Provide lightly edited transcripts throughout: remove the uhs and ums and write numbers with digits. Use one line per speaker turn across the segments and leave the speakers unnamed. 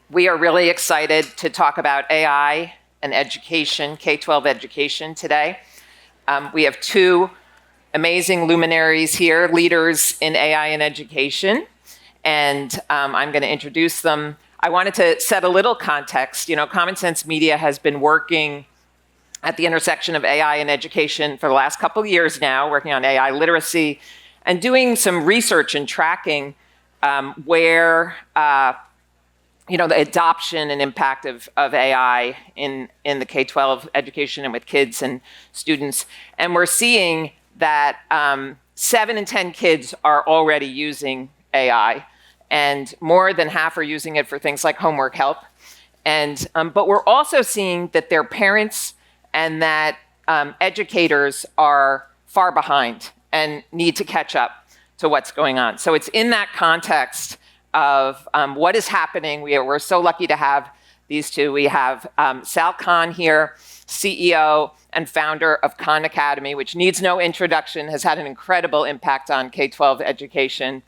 We are really excited to talk about AI and education, K-12 education today. We have two amazing luminaries here, leaders in AI and education, and I'm going to introduce them. I wanted to set a little context. You know, Common Sense Media has been working at the intersection of AI and education for the last couple of years now, working on AI literacy and doing some research and tracking where the adoption and impact of AI in the K-12 education and with kids and students. And we're seeing that 7 in 10 kids are already using AI, and more than half are using it for things like homework help. And but we're also seeing that their parents and that educators are far behind and need to catch up to what's going on. So it's in that context of what is happening. We're so lucky to have these two. We have Sal Khan here, CEO and founder of Khan Academy, which needs no introduction, has had an incredible impact on K-12 education.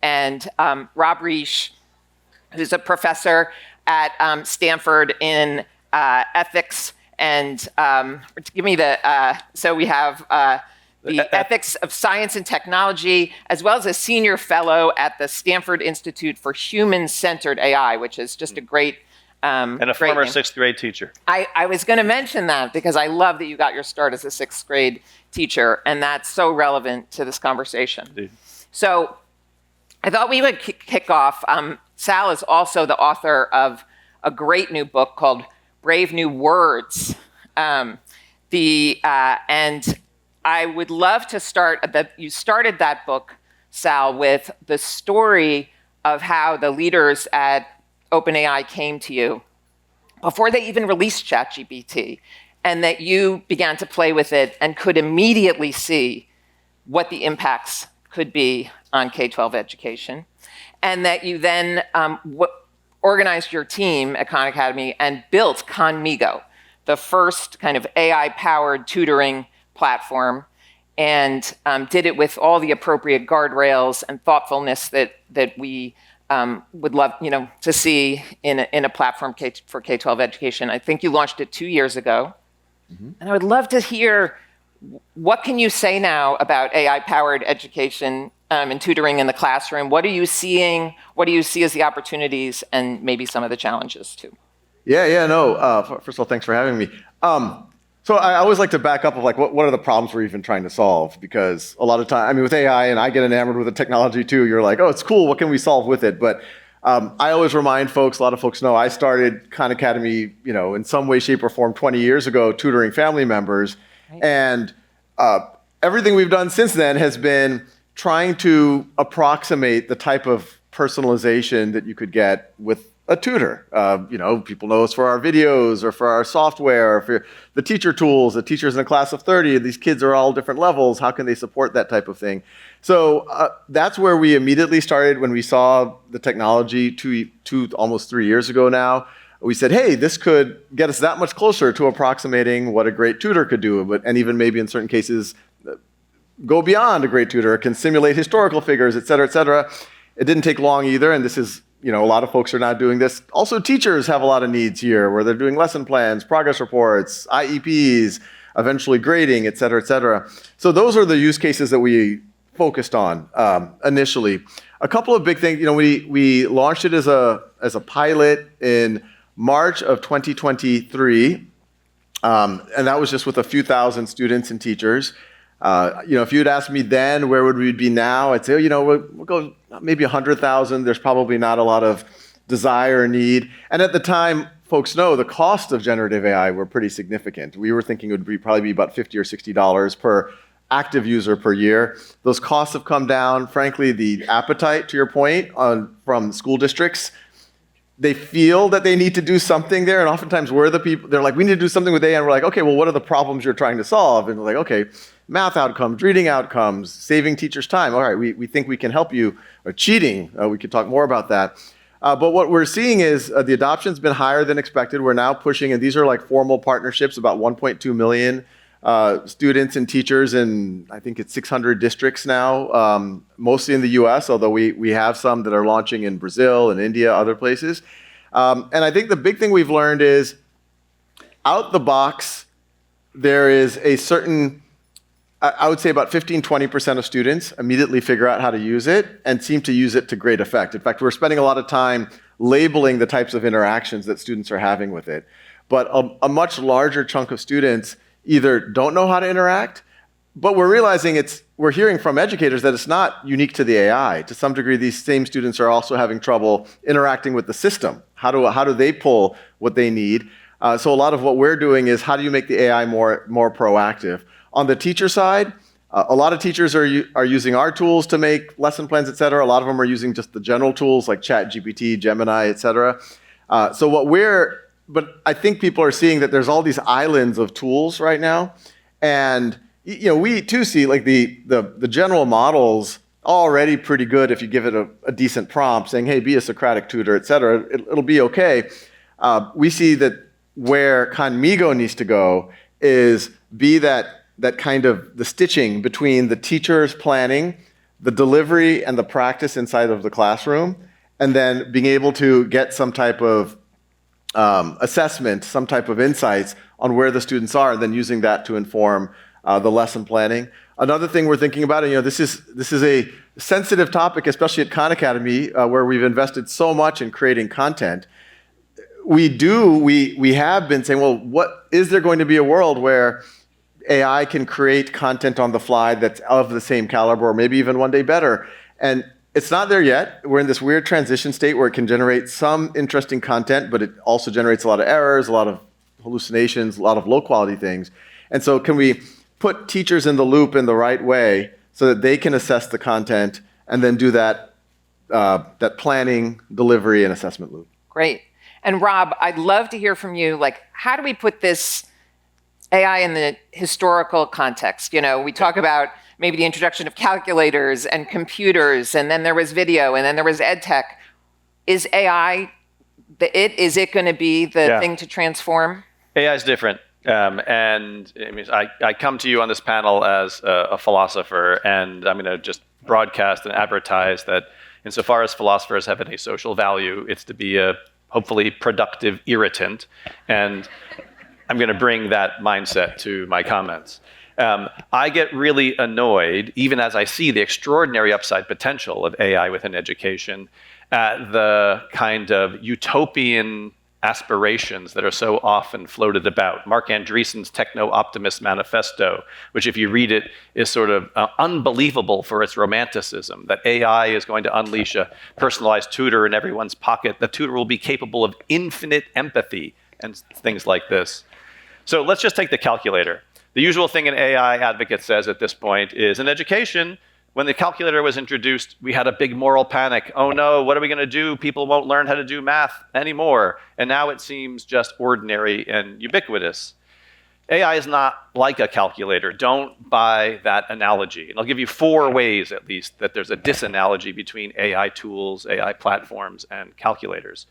And Rob Reich, who's a professor at Stanford in ethics. And give me so we have the ethics of science and technology, as well as a senior fellow at the Stanford Institute for Human-Centered AI, which is just a great
and a former 6th grade teacher.
I was going to mention that because I love that you got your start as a 6th grade teacher, and that's so relevant to this conversation.
Indeed. So
I thought we would kick off. Sal is also the author of a great new book called Brave New Words. And I would love to start, you started that book, Sal, with the story of how the leaders at OpenAI came to you before they even released ChatGPT, and that you began to play with it and could immediately see what the impacts could be on K-12 education, and that you then organized your team at Khan Academy and built Khanmigo, the first kind of AI-powered tutoring platform, and did it with all the appropriate guardrails and thoughtfulness that we would love, to see in a platform for K-12 education. I think you launched it 2 years ago, and I would love to hear what can you say now about AI-powered education and tutoring in the classroom. What are you seeing? What do you see as the opportunities and maybe some of the challenges too?
First of all, thanks for having me. So I always like to back up of what are the problems we're even trying to solve? Because a lot of time, with AI, and I get enamored with the technology too, you're like, oh, it's cool, what can we solve with it? But I always remind folks, a lot of folks know, I started Khan Academy, in some way, shape, or form 20 years ago, tutoring family members. Right. And everything we've done since then has been trying to approximate the type of personalization that you could get with a tutor. People know us for our videos or for our software, or for the teacher tools. The teachers in a class of 30, these kids are all different levels. How can they support that type of thing? So that's where we immediately started when we saw the technology almost 3 years ago now. We said, hey, this could get us that much closer to approximating what a great tutor could do, and even maybe in certain cases go beyond a great tutor, can simulate historical figures, et cetera, et cetera. It didn't take long either, and this is, a lot of folks are now doing this. Also, teachers have a lot of needs here where they're doing lesson plans, progress reports, IEPs, eventually grading, et cetera, et cetera. So those are the use cases that we focused on initially. A couple of big things, we launched it as a pilot in March of 2023, and that was just with a few thousand students and teachers. If you'd asked me then where would we be now, I'd say, we'll go maybe 100,000. There's probably not a lot of desire or need. And at the time, folks know the cost of generative AI were pretty significant. We were thinking it would probably be about $50 or $60 per active user per year. Those costs have come down. Frankly, the appetite, to your point, from school districts, they feel that they need to do something there, and oftentimes we're the people, they're like, we need to do something with AI, and we're like, okay, well, what are the problems you're trying to solve? And we're like, okay, math outcomes, reading outcomes, saving teachers time. All right, we think we can help you. Or cheating, we could talk more about that. But what we're seeing is the adoption's been higher than expected. We're now pushing, and these are like formal partnerships, about 1.2 million students and teachers in, I think it's 600 districts now, mostly in the US, although we have some that are launching in Brazil and India, other places. And I think the big thing we've learned is out the box, there is a certain, I would say about 15-20% of students immediately figure out how to use it and seem to use it to great effect. In fact, we're spending a lot of time labeling the types of interactions that students are having with it. But a much larger chunk of students either don't know how to interact, but we're realizing we're hearing from educators that it's not unique to the AI. To some degree, these same students are also having trouble interacting with the system. How do they pull what they need? So a lot of what we're doing is how do you make the AI more proactive? On the teacher side, a lot of teachers are using our tools to make lesson plans, et cetera. A lot of them are using just the general tools like ChatGPT, Gemini, et cetera. But I think people are seeing that there's all these islands of tools right now. And we too see like the general models already pretty good if you give it a decent prompt saying, hey, be a Socratic tutor, et cetera. It'll be okay. We see that where Conmigo needs to go is be that kind of the stitching between the teacher's planning, the delivery, and the practice inside of the classroom, and then being able to get some type of assessment, some type of insights on where the students are, and then using that to inform the lesson planning. Another thing we're thinking about, and this is a sensitive topic, especially at Khan Academy, where we've invested so much in creating content. We have been saying, well, is there going to be a world where AI can create content on the fly that's of the same caliber, or maybe even one day better? And it's not there yet. We're in this weird transition state where it can generate some interesting content, but it also generates a lot of errors, a lot of hallucinations, a lot of low quality things. And so can we put teachers in the loop in the right way so that they can assess the content and then do that planning, delivery, and assessment loop?
Great. And Rob, I'd love to hear from you, like, how do we put this AI in the historical context? We talk about maybe the introduction of calculators and computers, and then there was video, and then there was ed tech. Is AI, is it going to be the thing to transform?
AI is different. And I come to you on this panel as a philosopher, and I'm going to just broadcast and advertise that insofar as philosophers have any social value, it's to be a hopefully productive irritant. And I'm going to bring that mindset to my comments. I get really annoyed, even as I see the extraordinary upside potential of AI within education, at the kind of utopian aspirations that are so often floated about. Mark Andreessen's Techno-Optimist Manifesto, which if you read it is sort of unbelievable for its romanticism, that AI is going to unleash a personalized tutor in everyone's pocket. The tutor will be capable of infinite empathy and things like this. So let's just take the calculator. The usual thing an AI advocate says at this point is, in education, when the calculator was introduced, we had a big moral panic. Oh no, what are we going to do? People won't learn how to do math anymore. And now it seems just ordinary and ubiquitous. AI is not like a calculator. Don't buy that analogy. And I'll give you 4 ways, at least, that there's a disanalogy between AI tools, AI platforms, and calculators.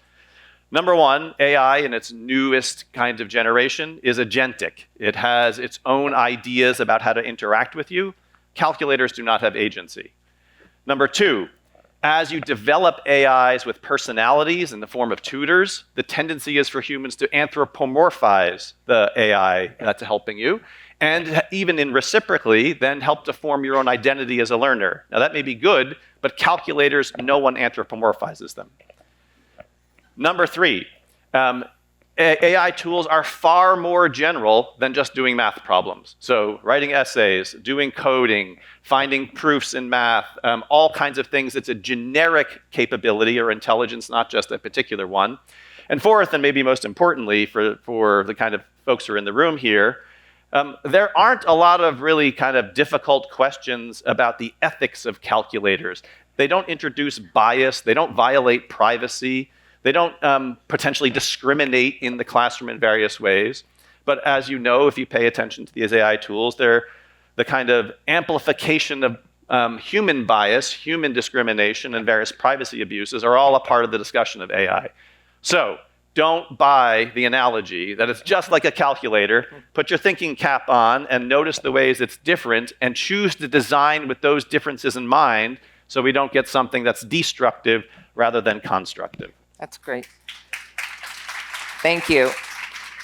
Number 1, AI in its newest kind of generation is agentic. It has its own ideas about how to interact with you. Calculators do not have agency. Number 2, as you develop AIs with personalities in the form of tutors, the tendency is for humans to anthropomorphize the AI that's helping you, and even in reciprocally, then help to form your own identity as a learner. Now that may be good, but calculators, no one anthropomorphizes them. Number 3, AI tools are far more general than just doing math problems. So writing essays, doing coding, finding proofs in math, all kinds of things. It's a generic capability or intelligence, not just a particular one. And 4th, and maybe most importantly for the kind of folks who are in the room here, there aren't a lot of really kind of difficult questions about the ethics of calculators. They don't introduce bias. They don't violate privacy. They don't potentially discriminate in the classroom in various ways. But as you know, if you pay attention to these AI tools, they're the kind of amplification of human bias, human discrimination, and various privacy abuses are all a part of the discussion of AI. So don't buy the analogy that it's just like a calculator. Put your thinking cap on and notice the ways it's different and choose to design with those differences in mind so we don't get something that's destructive rather than constructive.
That's great. Thank you.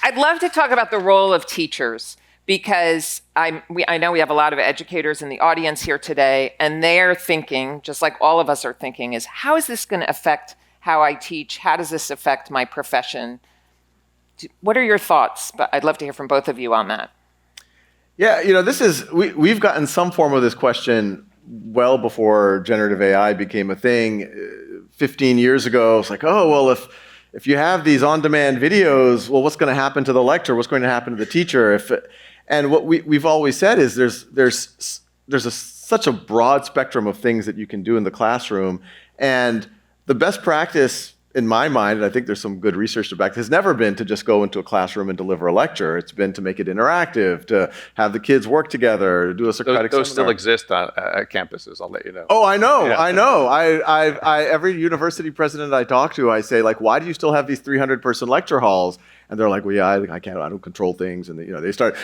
I'd love to talk about the role of teachers because I know we have a lot of educators in the audience here today, and they're thinking, just like all of us are thinking, is how is this going to affect how I teach? How does this affect my profession? What are your thoughts? But I'd love to hear from both of you on that.
Yeah, we've gotten some form of this question well before generative AI became a thing. 15 years ago, it's like, oh, well, if you have these on-demand videos, well, what's going to happen to the lecturer? What's going to happen to the teacher? And what we've always said is there's such a broad spectrum of things that you can do in the classroom, and the best practice, in my mind, and I think there's some good research to back, has never been to just go into a classroom and deliver a lecture. It's been to make it interactive, to have the kids work together, to do a Socratic
Those still
seminar.
exist at campuses, I'll let you know.
Oh, I know,
Yeah.
I know. Every university president I talk to, I say, like, why do you still have these 300-person lecture halls? And they're like, well, yeah, I can't, I don't control things, and they start.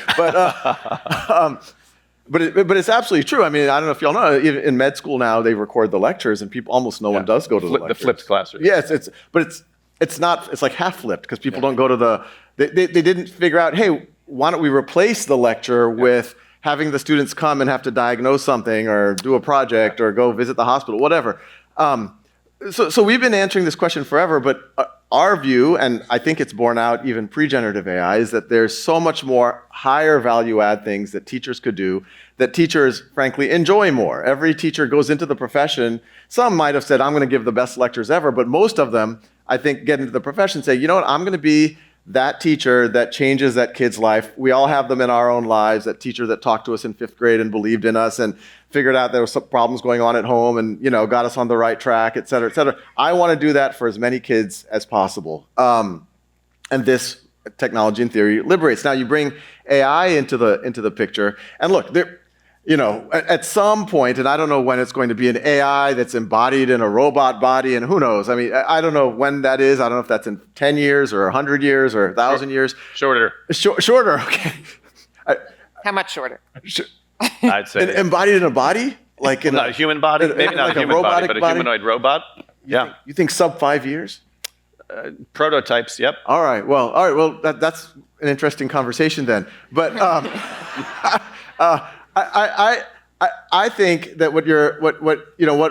But it's absolutely true. I mean, I don't know if y'all know, in med school now they record the lectures, and almost no one does go to the lectures.
The flipped classroom.
Yes, it's not. It's like half flipped because people don't go to they didn't figure out, hey, why don't we replace the lecture with having the students come and have to diagnose something or do a project or go visit the hospital, whatever. So we've been answering this question forever, but our view, and I think it's borne out even pre-generative AI, is that there's so much more higher value add things that teachers could do that teachers, frankly, enjoy more. Every teacher goes into the profession. Some might have said, I'm going to give the best lectures ever, but most of them, I think, get into the profession and say, you know what, I'm going to be that teacher that changes that kid's life. We all have them in our own lives, that teacher that talked to us in 5th grade and believed in us and figured out there was some problems going on at home and got us on the right track, et cetera, et cetera. I want to do that for as many kids as possible. And this technology, in theory, liberates. Now you bring AI into the picture, and look, at some point, and I don't know when it's going to be, an AI that's embodied in a robot body, and who knows? I mean, I don't know when that is. I don't know if that's in 10 years or 100 years or 1,000 years.
Shorter.
Shorter, okay.
How much shorter?
I'd say.
Embodied in a body? Like in
not a human body? Maybe not
like
a human body, but a
body?
humanoid robot? Yeah.
You think sub 5 years?
Prototypes, yep.
All right. Well, that's an interesting conversation then. But I think that what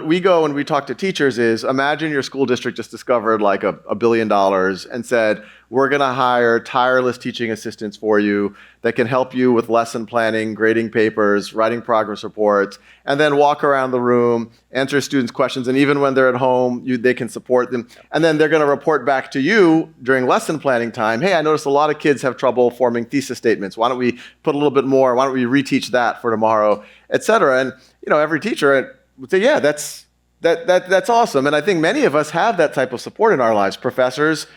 we go when we talk to teachers is, imagine your school district just discovered like $1 billion and said, we're going to hire tireless teaching assistants for you that can help you with lesson planning, grading papers, writing progress reports, and then walk around the room, answer students' questions, and even when they're at home, they can support them. And then they're going to report back to you during lesson planning time, hey, I noticed a lot of kids have trouble forming thesis statements. Why don't we put a little bit more? Why don't we reteach that for tomorrow, et cetera? And every teacher would say, yeah, that's awesome. And I think many of us have that type of support in our lives. Professors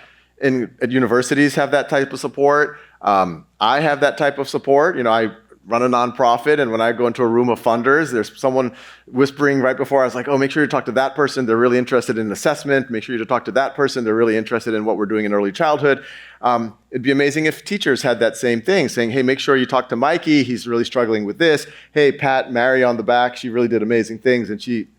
at universities have that type of support. I have that type of support. I run a nonprofit, and when I go into a room of funders, there's someone whispering right before. I was like, oh, make sure you talk to that person. They're really interested in assessment. Make sure you talk to that person. They're really interested in what we're doing in early childhood. It'd be amazing if teachers had that same thing, saying, hey, make sure you talk to Mikey. He's really struggling with this. Hey, Pat, Mary on the back. She really did amazing things, and she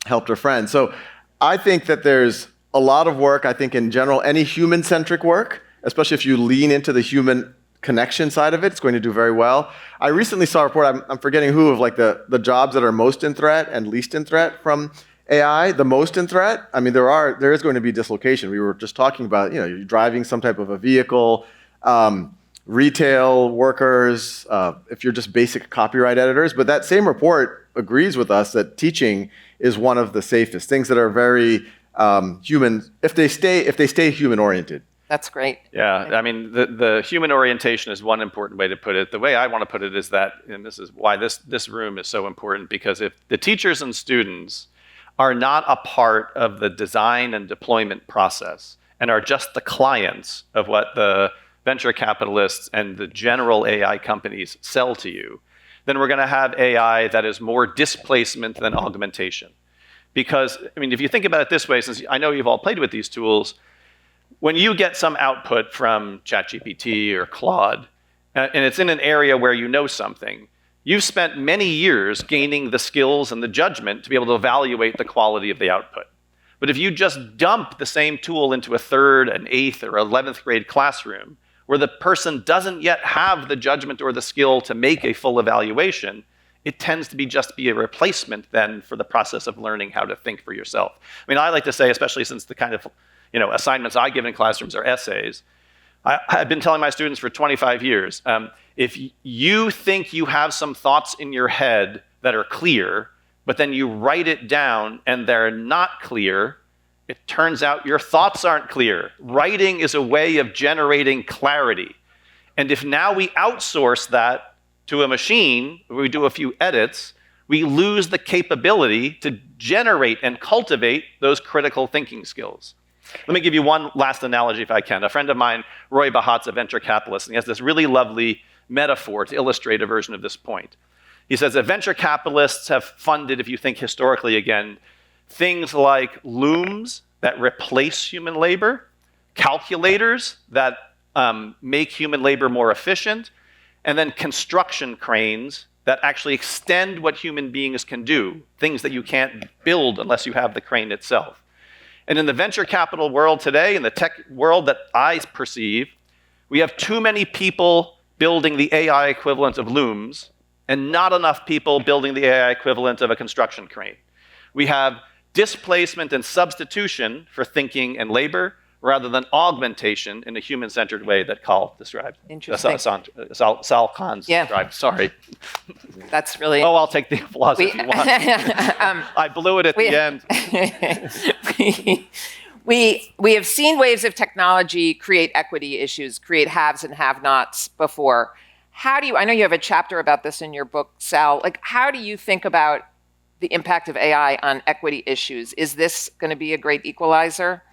helped her friend. So I think that there's a lot of work. I think in general, any human-centric work, especially if you lean into the human connection side of it, it's going to do very well. I recently saw a report, I'm forgetting who, of like the jobs that are most in threat and least in threat from AI. The most in threat, I mean, there is going to be dislocation. We were just talking about, you're driving some type of a vehicle, retail workers, if you're just basic copyright editors. But that same report agrees with us that teaching is one of the safest things that are very human, if they stay human oriented.
That's great.
Yeah, I mean, the human orientation is one important way to put it. The way I want to put it is that, and this is why this room is so important, because if the teachers and students are not a part of the design and deployment process and are just the clients of what the venture capitalists and the general AI companies sell to you, then we're going to have AI that is more displacement than augmentation. Because, I mean, if you think about it this way, since I know you've all played with these tools, when you get some output from ChatGPT or Claude, and it's in an area where you know something, you've spent many years gaining the skills and the judgment to be able to evaluate the quality of the output. But if you just dump the same tool into a 3rd, an 8th, or 11th grade classroom, where the person doesn't yet have the judgment or the skill to make a full evaluation, it tends to just be a replacement then for the process of learning how to think for yourself. I mean, I like to say, especially since the kind of assignments I give in classrooms are essays, I've been telling my students for 25 years, if you think you have some thoughts in your head that are clear, but then you write it down and they're not clear, it turns out your thoughts aren't clear. Writing is a way of generating clarity. And if now we outsource that to a machine, where we do a few edits, we lose the capability to generate and cultivate those critical thinking skills. Let me give you one last analogy if I can. A friend of mine, Roy Bahat's a venture capitalist, and he has this really lovely metaphor to illustrate a version of this point. He says that venture capitalists have funded, if you think historically again, things like looms that replace human labor, calculators that make human labor more efficient, and then construction cranes that actually extend what human beings can do, things that you can't build unless you have the crane itself. And in the venture capital world today, in the tech world that I perceive, we have too many people building the AI equivalent of looms and not enough people building the AI equivalent of a construction crane. We have displacement and substitution for thinking and labor rather than augmentation in a human-centered way that Carl described.
Interesting.
Sal Khan described, sorry.
That's really...
Oh, I'll take the applause if you want. I blew it at the end.
We have seen waves of technology create equity issues, create haves and have-nots before. I know you have a chapter about this in your book, Sal. How do you think about the impact of AI on equity issues? Is this going to be a great equalizer?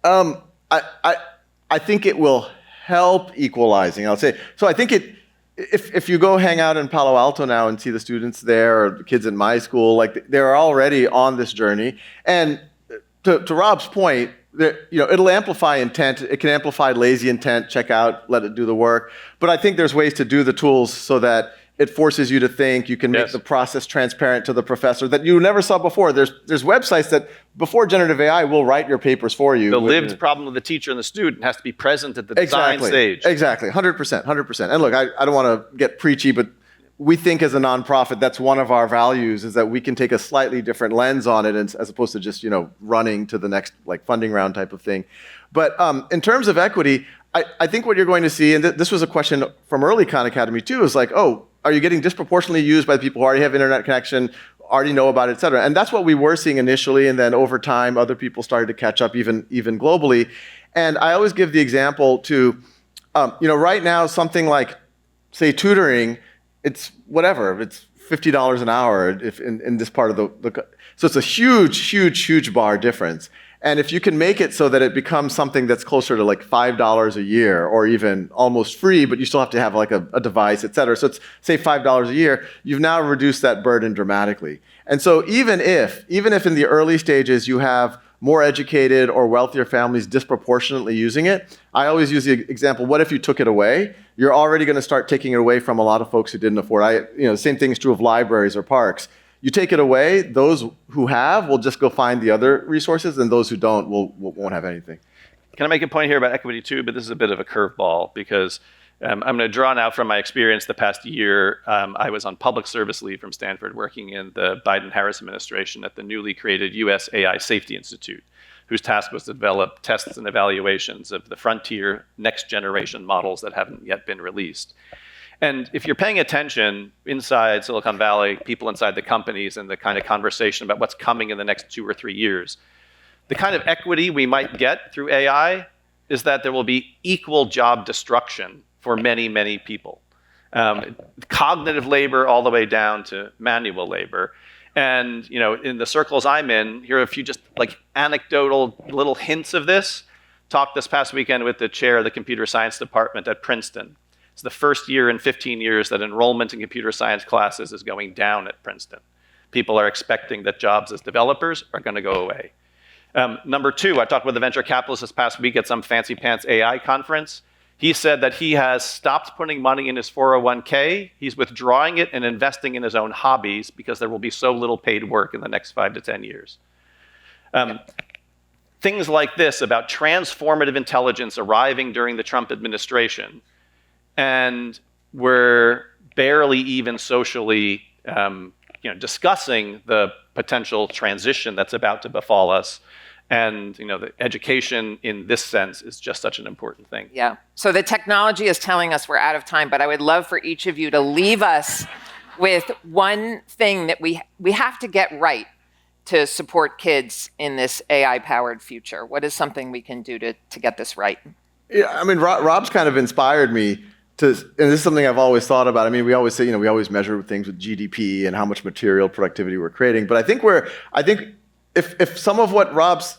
I think it will help equalizing. I'll say so. I think if you go hang out in Palo Alto now and see the students there or the kids in my school, they're already on this journey. And to Rob's point, it'll amplify intent. It can amplify lazy intent. Check out, let it do the work. But I think there's ways to do the tools so that it forces you to think. You can make the process transparent to the professor that you never saw before. There's websites that before generative AI will write your papers for you.
The lived problem of the teacher and the student has to be present at the design stage.
Exactly, 100%. And look, I don't want to get preachy, but we think as a nonprofit, that's one of our values, is that we can take a slightly different lens on it as opposed to just running to the next funding round type of thing. But in terms of equity, I think what you're going to see, and this was a question from early Khan Academy too, is are you getting disproportionately used by the people who already have internet connection, already know about it, et cetera? And that's what we were seeing initially, and then over time, other people started to catch up even globally. And I always give the example to, right now, something like, say, tutoring, it's whatever, it's $50 an hour if in this part of the so it's a huge bar difference. And if you can make it so that it becomes something that's closer to $5 a year or even almost free, but you still have to have a device, et cetera. So it's, say, $5 a year, you've now reduced that burden dramatically. And so even if in the early stages you have more educated or wealthier families disproportionately using it, I always use the example, what if you took it away? You're already going to start taking it away from a lot of folks who didn't afford it. The same thing is true of libraries or parks. You take it away, those who have will just go find the other resources, and those who don't won't have anything.
Can I make a point here about equity too? But this is a bit of a curveball because I'm going to draw now from my experience the past year. I was on public service leave from Stanford working in the Biden-Harris administration at the newly created U.S. AI Safety Institute, whose task was to develop tests and evaluations of the frontier next generation models that haven't yet been released. And if you're paying attention inside Silicon Valley, people inside the companies and the kind of conversation about what's coming in the next 2 or 3 years, the kind of equity we might get through AI is that there will be equal job destruction for many, many people. Cognitive labor all the way down to manual labor. And in the circles I'm in, here are a few just anecdotal little hints of this. Talked this past weekend with the chair of the computer science department at Princeton. It's the first year in 15 years that enrollment in computer science classes is going down at Princeton. People are expecting that jobs as developers are going to go away. Number 2, I talked with a venture capitalist this past week at some fancy pants AI conference. He said that he has stopped putting money in his 401k. He's withdrawing it and investing in his own hobbies because there will be so little paid work in the next 5 to 10 years. things like this about transformative intelligence arriving during the Trump administration, and we're barely even socially discussing the potential transition that's about to befall us. And the education in this sense is just such an important thing.
Yeah. So the technology is telling us we're out of time, but I would love for each of you to leave us with one thing that we have to get right to support kids in this AI-powered future. What is something we can do to get this right?
Yeah, I mean, Rob's kind of inspired me to, and this is something I've always thought about. I mean, we always say, we always measure things with GDP and how much material productivity we're creating. But I think if some of what Rob's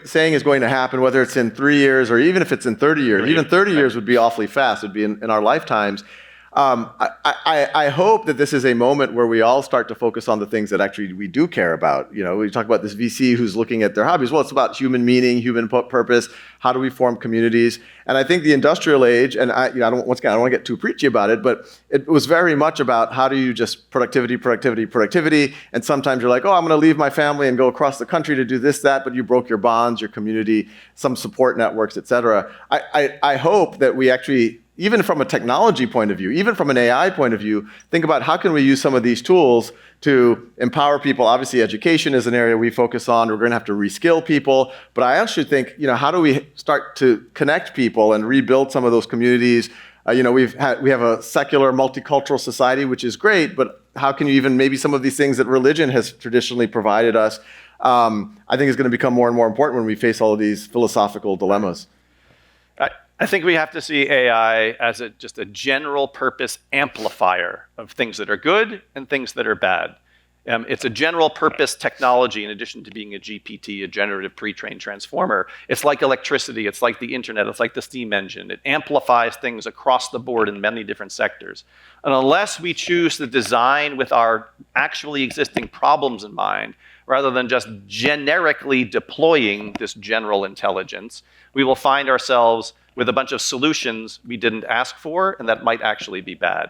saying is going to happen, whether it's in 3 years or even if it's in 30 years, even 30 years would be awfully fast. It would be in our lifetimes. I hope that this is a moment where we all start to focus on the things that actually we do care about. We talk about this VC who's looking at their hobbies. Well, it's about human meaning, human purpose. How do we form communities? And I think the industrial age, and I don't want to get too preachy about it, but it was very much about how do you just productivity. And sometimes you're like, oh, I'm going to leave my family and go across the country to do this, that, but you broke your bonds, your community, some support networks, et cetera. I hope that we actually, even from a technology point of view, even from an AI point of view, think about how can we use some of these tools to empower people. Obviously, education is an area we focus on. We're going to have to reskill people. But I actually think, how do we start to connect people and rebuild some of those communities? We have a secular, multicultural society, which is great. But how can you even maybe some of these things that religion has traditionally provided us, I think is going to become more and more important when we face all of these philosophical dilemmas.
I think we have to see AI as just a general purpose amplifier of things that are good and things that are bad. It's a general purpose technology in addition to being a GPT, a generative pre-trained transformer. It's like electricity, it's like the internet, it's like the steam engine. It amplifies things across the board in many different sectors. And unless we choose to design with our actually existing problems in mind, rather than just generically deploying this general intelligence, we will find ourselves with a bunch of solutions we didn't ask for, and that might actually be bad.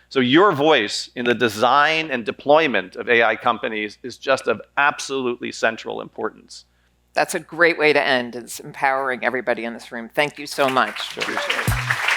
So your voice in the design and deployment of AI companies is just of absolutely central importance.
That's a great way to end. It's empowering everybody in this room. Thank you so much.
Sure. Appreciate it.